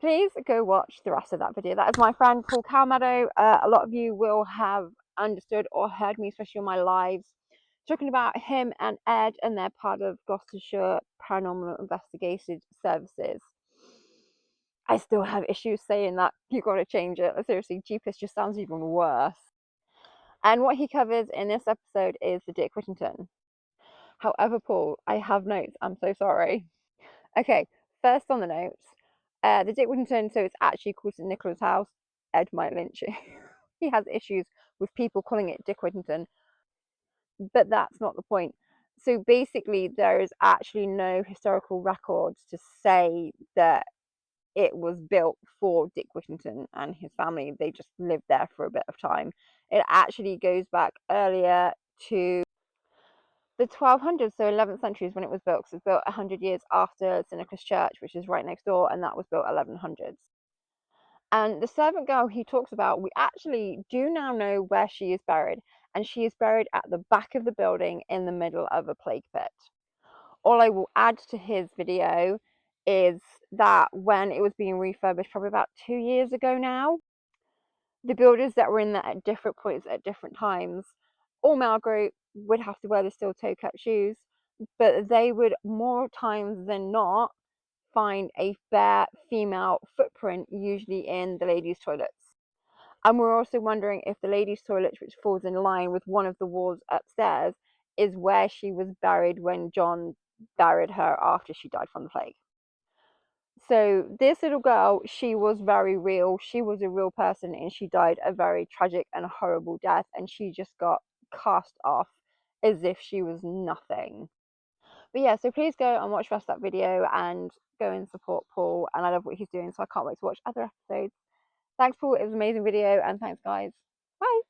please go watch the rest of that video. That is my friend Paul Calmeadow. A lot of you will have understood or heard me, especially on my lives, talking about him and Ed, and they're part of Gloucestershire Paranormal Investigation Services. I still have issues saying that. You've got to change it. Seriously, Jeepers just sounds even worse. And what he covers in this episode is the Dick Whittington. However, Paul, I have notes. I'm so sorry. Okay, first on the notes, the Dick Whittington, so it's actually called St Nicholas House. Ed might lynch you. He has issues with people calling it Dick Whittington, but that's not the point. So basically, there is actually no historical records to say that it was built for Dick Whittington and his family. They just lived there for a bit of time. It actually goes back earlier to the 1200s, so 11th century is when it was built, because it was built 100 years after St Nicholas Church, which is right next door, and that was built 1100s. And the servant girl he talks about, we actually do now know where she is buried, and she is buried at the back of the building in the middle of a plague pit. All I will add to his video is that when it was being refurbished, probably about 2 years ago now, the builders that were in there at different points at different times, all male group, would have to wear the steel toe cap shoes, but they would more times than not find a bare female footprint, usually in the ladies' toilets. And we're also wondering if the ladies' toilet, which falls in line with one of the walls upstairs, is where she was buried when John buried her after she died from the plague. So this little girl, she was very real. She was a real person, and she died a very tragic and horrible death, and she just got cast off as if she was nothing. But yeah, so please go and watch the rest of that video and go and support Paul. And I love what he's doing, so I can't wait to watch other episodes. Thanks, Paul. It was an amazing video, and thanks, guys. Bye.